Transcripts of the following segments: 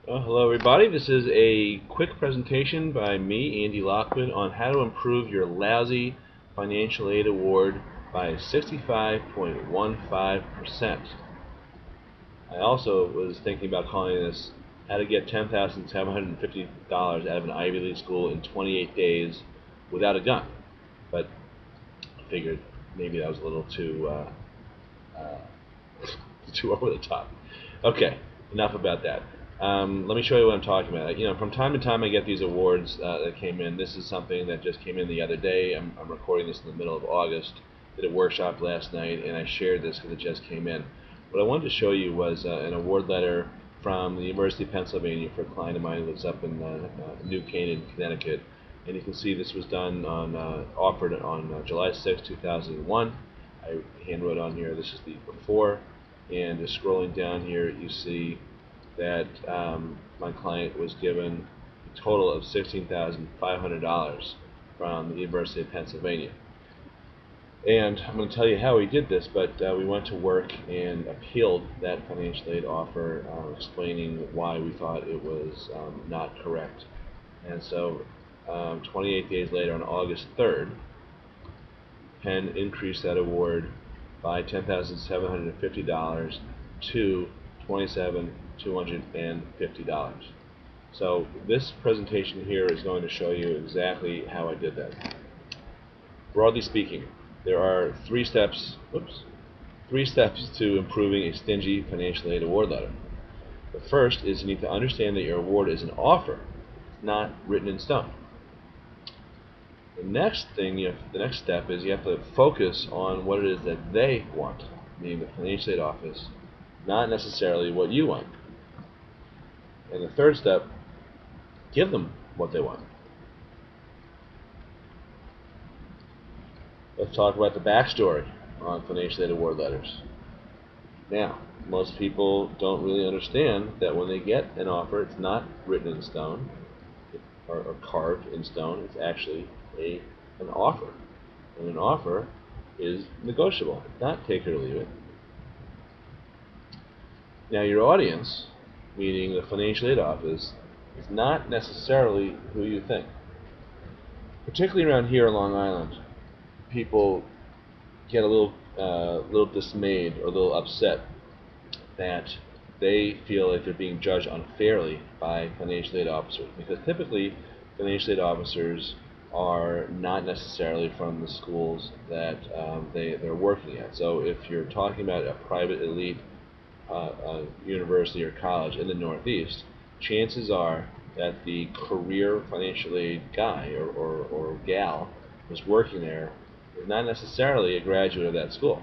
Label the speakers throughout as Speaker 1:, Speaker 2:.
Speaker 1: Hello everybody, this is a quick presentation by me, Andy Lockwood, on how to improve your Lousy financial aid award by 65.15%. I also was thinking about calling this how to get $10,750 out of an Ivy League school in 28 days without a gun, but I figured maybe that was a little uh, too over the top. Okay, enough about that. Let me show you what I'm talking about. From time to time I get these awards that came in. This is something that just came in the other day. I'm recording this in the middle of August. Did a workshop last night, and I shared this because it just came in. What I wanted to show you was an award letter from the University of Pennsylvania for a client of mine who lives up in New Canaan, Connecticut. And you can see this was done offered on July 6, 2001. I handwrote on here, this is the before, and just scrolling down here you see that my client was given a total of $16,500 from the University of Pennsylvania. And I'm going to tell you how we did this, but we went to work and appealed that financial aid offer, explaining why we thought it was not correct. And so 28 days later, on August 3rd, Penn increased that award by $10,750 to $27,250. So this presentation here is going to show you exactly how I did that. Broadly speaking, there are three steps to improving a stingy financial aid award letter. The first is you need to understand that your award is an offer, not written in stone. The next step is you have to focus on what it is that they want, meaning the financial aid office, not necessarily what you want. And the third step, give them what they want. Let's talk about the backstory on financial aid award letters. Now, most people don't really understand that when they get an offer, it's not written in stone or carved in stone. It's actually an offer. And an offer is negotiable. It's not take it or leave it. Now, your audience, meaning the financial aid office, is not necessarily who you think. Particularly around here on Long Island, people get a little dismayed or a little upset that they feel like they're being judged unfairly by financial aid officers, because typically financial aid officers are not necessarily from the schools that they're working at. So if you're talking about a private elite university or college in the Northeast, chances are that the career financial aid guy or gal who's working there is not necessarily a graduate of that school.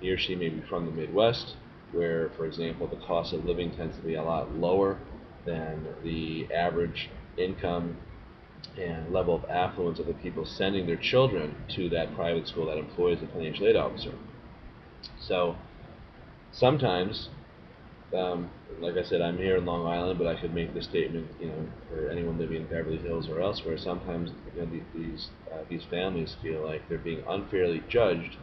Speaker 1: He or she may be from the Midwest, where, for example, the cost of living tends to be a lot lower than the average income and level of affluence of the people sending their children to that private school that employs a financial aid officer. So sometimes, like I said, I'm here in Long Island, but I could make this statement, for anyone living in Beverly Hills or elsewhere. Sometimes, these families feel like they're being unfairly judged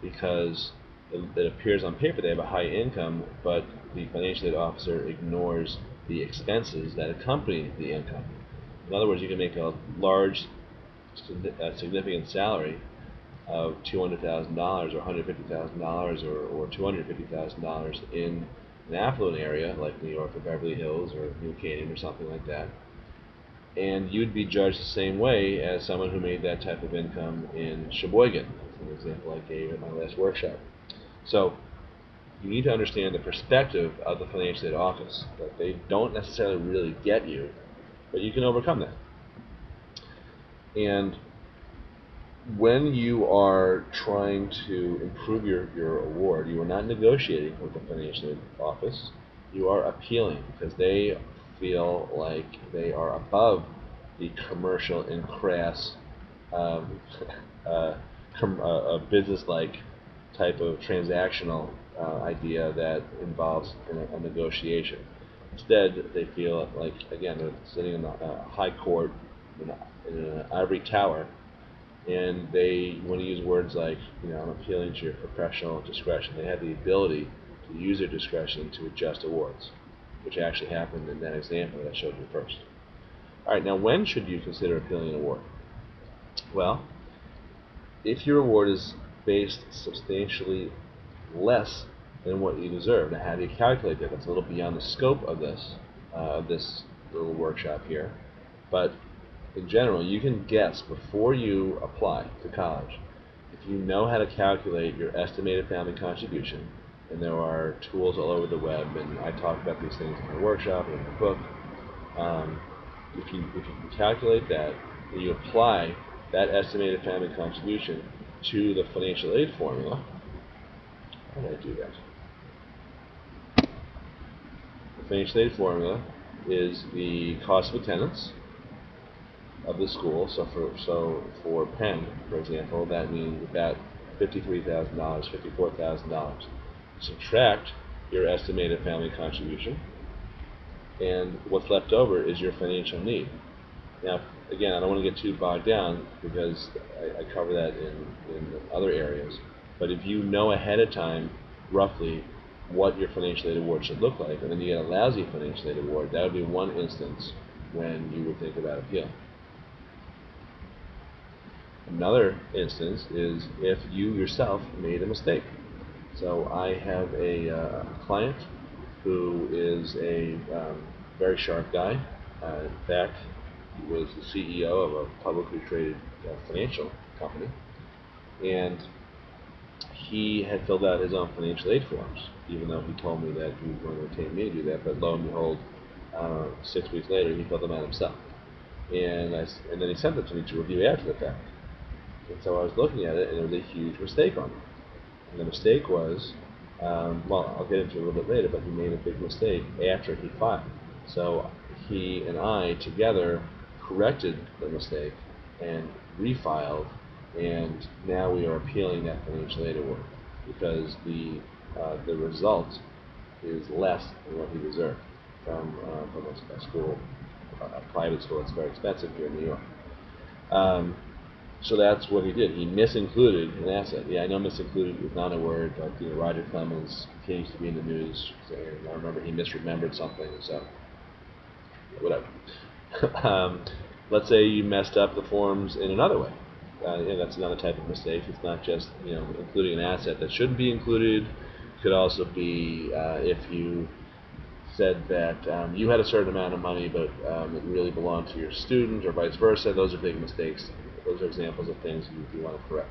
Speaker 1: because it appears on paper they have a high income, but the financial aid officer ignores the expenses that accompany the income. In other words, you can make a large, significant salary of $200,000 or $150,000 or $250,000 in an affluent area like New York or Beverly Hills or New Canaan or something like that, and you'd be judged the same way as someone who made that type of income in Sheboygan. That's an example I gave at my last workshop. So you need to understand the perspective of the financial aid office, that they don't necessarily really get you, but you can overcome that. And when you are trying to improve your award, you are not negotiating with the financial aid office. You are appealing because they feel like they are above the commercial and crass, business-like type of transactional idea that involves a negotiation. Instead, they feel like, again, they're sitting in a high court in an ivory tower, and they want to use words like, I'm appealing to your professional discretion. They have the ability to use their discretion to adjust awards. which actually happened in that example that I showed you first. All right, now when should you consider appealing an award? Well, if your award is based substantially less than what you deserve. Now, how do you calculate that? That's a little beyond the scope of this little workshop here. But in general, you can guess before you apply to college. If you know how to calculate your estimated family contribution, and there are tools all over the web, and I talk about these things in my workshop and in my book. If you can calculate that, and you apply that estimated family contribution to the financial aid formula. How do I do that? The financial aid formula is the cost of attendance of the school. So for Penn, for example, that means about $53,000, $54,000. Subtract your estimated family contribution, and what's left over is your financial need. Now, again, I don't want to get too bogged down because I cover that in other areas. But if you know ahead of time roughly what your financial aid award should look like, and then you get a lousy financial aid award, that would be one instance when you would think about appeal. Another instance is if you yourself made a mistake. So I have a client who is a very sharp guy. In fact, he was the CEO of a publicly traded financial company, and he had filled out his own financial aid forms, even though he told me that he was going to retain me to do that. But lo and behold, 6 weeks later, he filled them out himself, and then he sent them to me to review after the fact. And so I was looking at it, and there was a huge mistake on it. And the mistake was, well, I'll get into it a little bit later, but he made a big mistake after he filed. So he and I together corrected the mistake and refiled, and now we are appealing that financial aid award because the result is less than what he deserved from a school, a private school that's very expensive here in New York. So that's what he did. He misincluded an asset. Yeah, I know misincluded is not a word, but Roger Clemens continues to be in the news. And I remember he misremembered something, so whatever. Let's say you messed up the forms in another way. That's another type of mistake. It's not just including an asset that shouldn't be included. It could also be if you said that you had a certain amount of money, but it really belonged to your student, or vice versa. Those are big mistakes. Those are examples of things you want to correct.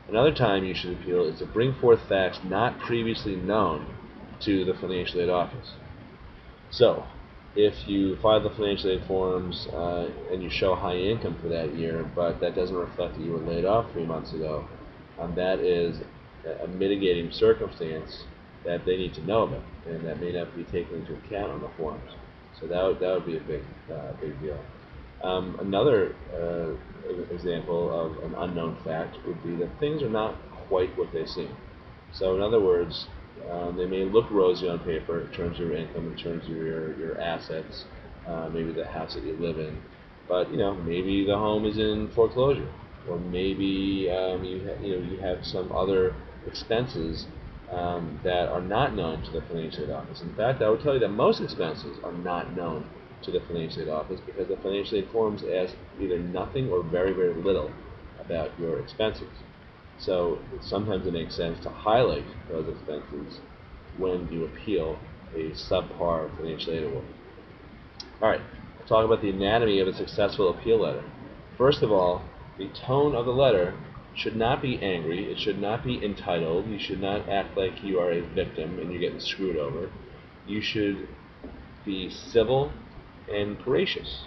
Speaker 1: Another time you should appeal is to bring forth facts not previously known to the financial aid office. So, if you file the financial aid forms and you show high income for that year, but that doesn't reflect that you were laid off 3 months ago, that is a mitigating circumstance that they need to know about, and that may not be taken into account on the forms. So that would be a big deal. Another example of an unknown fact would be that things are not quite what they seem. So in other words, they may look rosy on paper in terms of your income, in terms of your assets, maybe the house that you live in, but maybe the home is in foreclosure, or maybe you have some other expenses that are not known to the financial aid office. In fact, I would tell you that most expenses are not known to the financial aid office because the financial aid forms ask either nothing or very, very little about your expenses. So sometimes it makes sense to highlight those expenses when you appeal a subpar financial aid award. All right, we'll talk about the anatomy of a successful appeal letter. First of all, the tone of the letter should not be angry. It should not be entitled. You should not act like you are a victim and you're getting screwed over. You should be civil and gracious.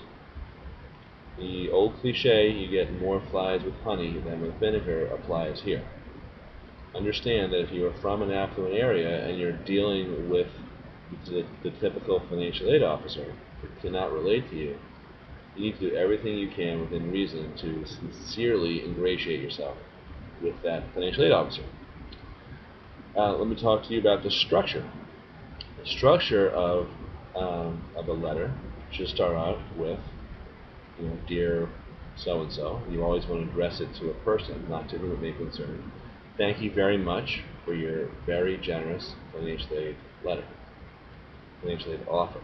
Speaker 1: The old cliche, you get more flies with honey than with vinegar, applies here. Understand that if you are from an affluent area and you're dealing with the typical financial aid officer who cannot relate to you, you need to do everything you can within reason to sincerely ingratiate yourself with that financial aid officer. Let me talk to you about the structure. The structure of a letter should start out with, dear so-and-so. You always want to address it to a person, not to whom it may concern. Thank you very much for your very generous financial aid letter. financial aid offer.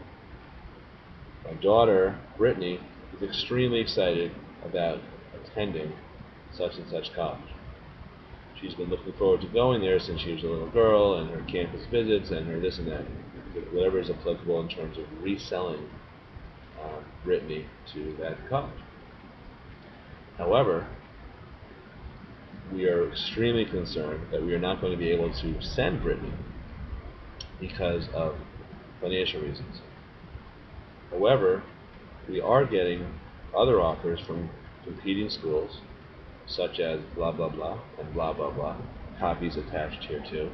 Speaker 1: My daughter, Brittany, is extremely excited about attending such and such college. She's been looking forward to going there since she was a little girl, and her campus visits, and her this and that, whatever is applicable in terms of reselling Brittany to that college. However, we are extremely concerned that we are not going to be able to send Brittany because of financial reasons. However, we are getting other offers from competing schools, such as blah blah blah and blah blah blah, copies attached here too.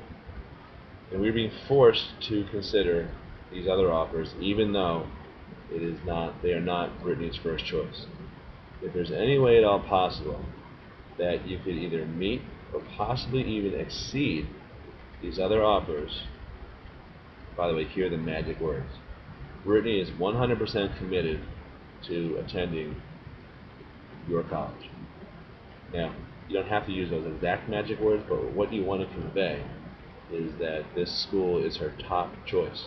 Speaker 1: And we're being forced to consider these other offers, even though they are not Brittany's first choice. If there's any way at all possible that you could either meet or possibly even exceed these other offers, by the way, hear the magic words. Brittany is 100% committed to attending your college. Now, you don't have to use those exact magic words, but what you want to convey is that this school is her top choice.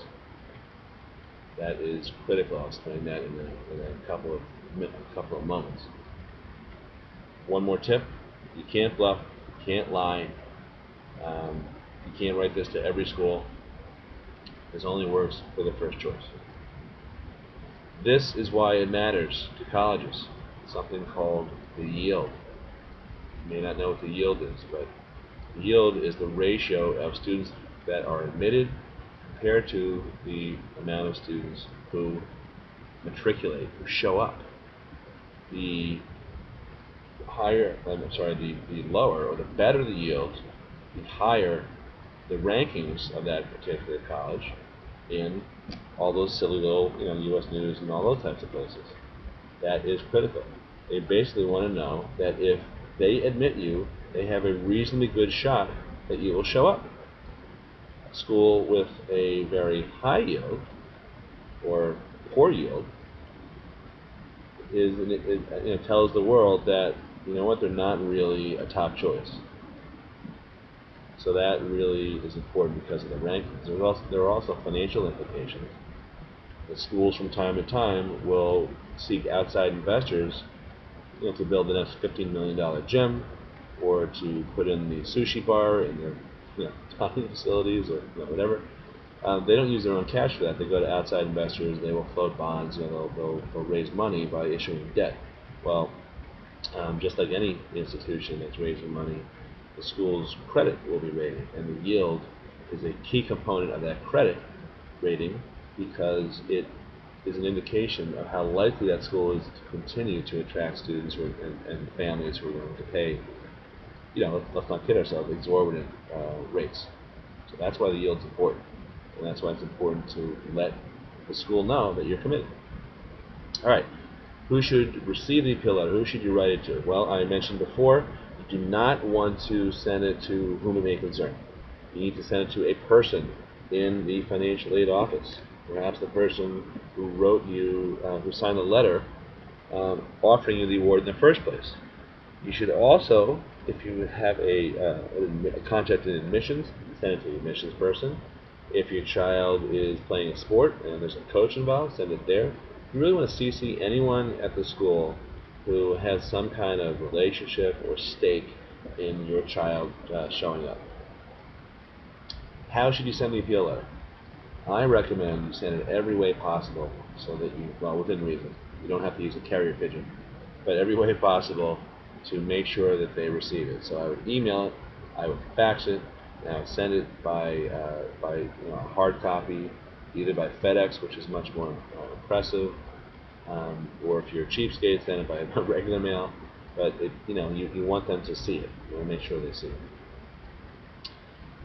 Speaker 1: That is critical. I'll explain that in a couple of moments. One more tip: you can't bluff, you can't lie, you can't write this to every school. This only works for the first choice. This is why it matters to colleges. Something called the yield. You may not know what the yield is, but the yield is the ratio of students that are admitted compared to the amount of students who matriculate, who show up. The lower or the better the yield, the higher the rankings of that particular college in all those silly little, U.S. News and all those types of places. That is critical. They basically want to know that if they admit you, they have a reasonably good shot that you will show up. A school with a very high yield or poor yield tells the world that, they're not really a top choice. So that really is important because of the rankings. There are also financial implications. The schools from time to time will seek outside investors to build the next $15 million gym, or to put in the sushi bar in their dining facilities, or whatever. They don't use their own cash for that. They go to outside investors. They will float bonds. They'll raise money by issuing debt. Well, just like any institution that's raising money, the school's credit will be rated, and the yield is a key component of that credit rating because it is an indication of how likely that school is to continue to attract students and families who are willing to pay, let's not kid ourselves, exorbitant rates. So that's why the yield's important, and that's why it's important to let the school know that you're committed. All right, who should receive the appeal letter? Who should you write it to? Well, I mentioned before, you do not want to send it to whom it may concern. You need to send it to a person in the financial aid office. Perhaps the person who wrote you, who signed the letter offering you the award in the first place. You should also, if you have a contract in admissions, send it to the admissions person. If your child is playing a sport and there's a coach involved, send it there. You really want to CC anyone at the school who has some kind of relationship or stake in your child showing up. How should you send the appeal letter? I recommend you send it every way possible so that within reason. You don't have to use a carrier pigeon, but every way possible to make sure that they receive it. So I would email it, I would fax it, and I would send it by a hard copy, either by FedEx, which is much more impressive, or if you're a cheapskate, send it by regular mail. But you want them to see it. You want to make sure they see it.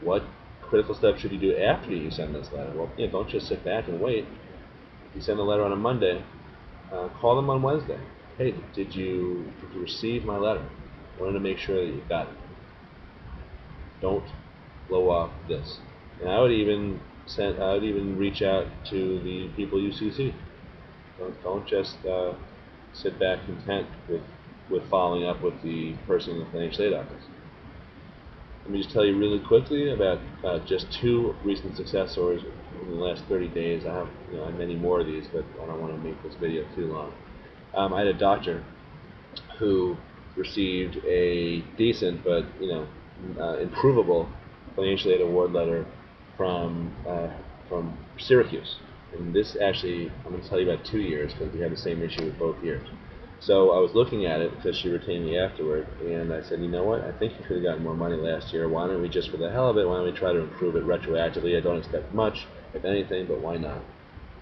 Speaker 1: What critical steps should you do after you send this letter? Well, don't just sit back and wait. If you send the letter on a Monday, call them on Wednesday. Hey, did you receive my letter? I wanted to make sure that you got it. Don't blow off this. And I would even reach out to the people you CC. Don't just sit back content with following up with the person in the financial aid office. let me just tell you really quickly about just 2 recent success stories in the last 30 days. I have many more of these, but I don't want to make this video too long. I had a doctor who received a decent but improvable financial aid award letter from Syracuse. And this actually, I'm going to tell you about 2 years because we had the same issue with both years. So I was looking at it because she retained me afterward, and I said, you know what, I think you could have gotten more money last year. Why don't we, just for the hell of it, why don't we try to improve it retroactively? I don't expect much, if anything, but why not?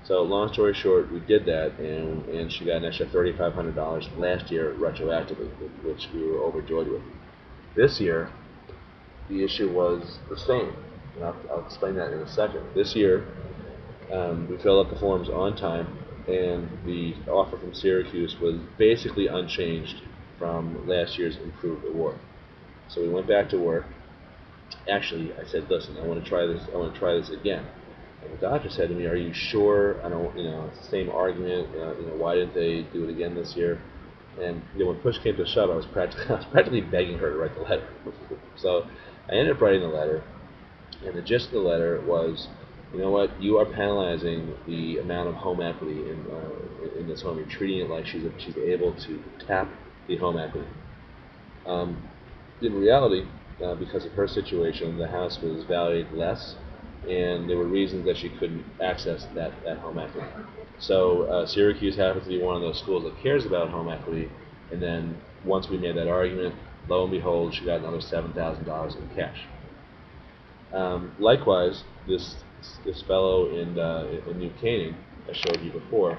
Speaker 1: So long story short, we did that, and she got an extra $3,500 last year retroactively, which we were overjoyed with. This year, the issue was the same, and I'll explain that in a second. This year, we filled out the forms on time, and the offer from Syracuse was basically unchanged from last year's improved award. So we went back to work. Actually, I said, listen, I want to try this. I want to try this again. And the doctor said to me, "Are you sure? I don't, it's the same argument. Why didn't they do it again this year?" And when push came to shove, I was practically begging her to write the letter. So I ended up writing the letter, and the gist of the letter was, you know what? You are penalizing the amount of home equity in this home. You're treating it like she's able to tap the home equity. In reality, because of her situation, the house was valued less, and there were reasons that she couldn't access that home equity. So Syracuse happens to be one of those schools that cares about home equity, and then once we made that argument, lo and behold, she got another $7,000 in cash. Likewise, this fellow in New Canaan, I showed you before,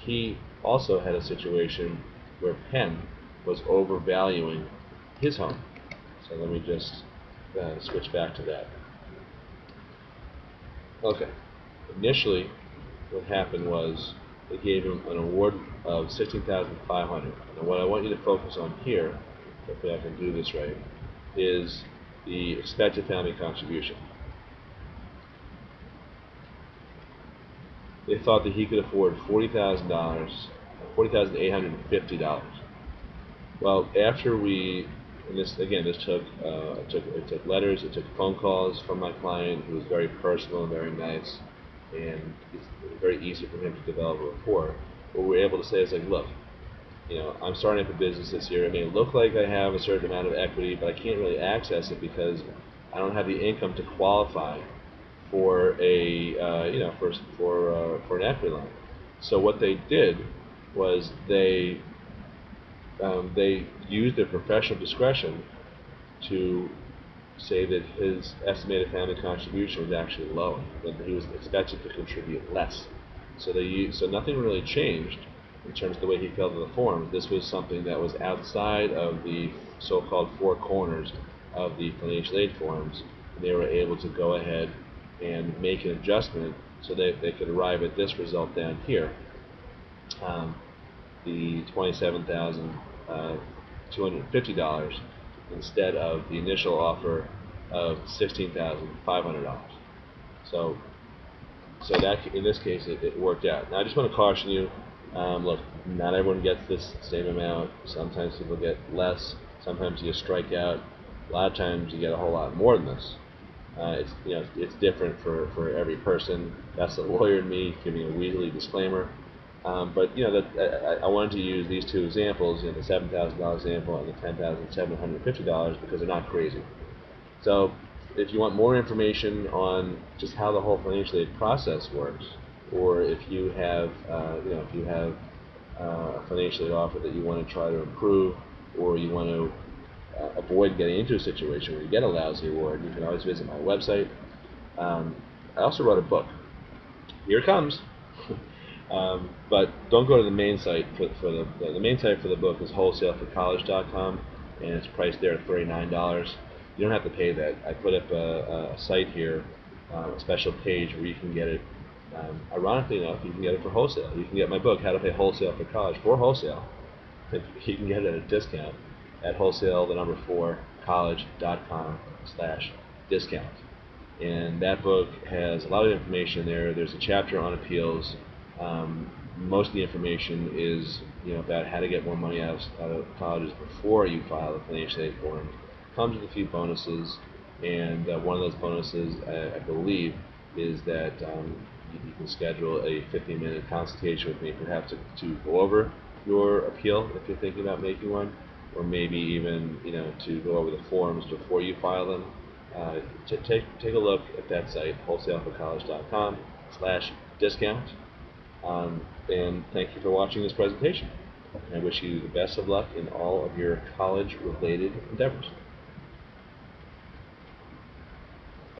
Speaker 1: he also had a situation where Penn was overvaluing his home. So let me just switch back to that. Okay. Initially, what happened was they gave him an award of $16,500. Now, what I want you to focus on here, hopefully I can do this right, is the expected family contribution. They thought that he could afford $40,850. Well, after we, and this again, it took letters, it took phone calls from my client, who was very personal and very nice, and it's very easy for him to develop a rapport. What we were able to say is like, look, I'm starting up a business this year. It may look like I have a certain amount of equity, but I can't really access it because I don't have the income to qualify for a for an equity line. So what they did was they used their professional discretion to say that his estimated family contribution was actually low, that he was expected to contribute less. So nothing really changed in terms of the way he filled out the forms. This was something that was outside of the so-called 4 corners of the financial aid forms, and they were able to go ahead and make an adjustment so that they could arrive at this result down here, the $27,250 instead of the initial offer of $16,500. So that in this case it worked out. Now I just want to caution you. Look, not everyone gets this same amount. Sometimes people get less. Sometimes you strike out. A lot of times you get a whole lot more than this. It's different for every person. That's the lawyer in me giving a weaselly disclaimer. But I wanted to use these 2 examples, the $7,000 example and the $10,750, because they're not crazy. So if you want more information on just how the whole financial aid process works, or if you have a financial aid offer that you want to try to improve, or you want to avoid getting into a situation where you get a lousy award, you can always visit my website. I also wrote a book. Here it comes. But don't go to the main site for the main site for the book is wholesaleforcollege.com, and it's priced there at $39. You don't have to pay that. I put up a site here, a special page where you can get it. Ironically enough, you can get it for wholesale. You can get my book, How to Pay Wholesale for College, for wholesale. You can get it at a discount at wholesale4college.com/discount. And that book has a lot of information there. There's a chapter on appeals. Most of the information is about how to get more money out of colleges before you file the financial aid form. comes with a few bonuses, and one of those bonuses, I believe, is that you can schedule a 15-minute consultation with me, perhaps to go over your appeal if you're thinking about making one, or maybe even to go over the forms before you file them. Take a look at that site, wholesaleforcollege.com/discount. And thank you for watching this presentation. I wish you the best of luck in all of your college-related endeavors.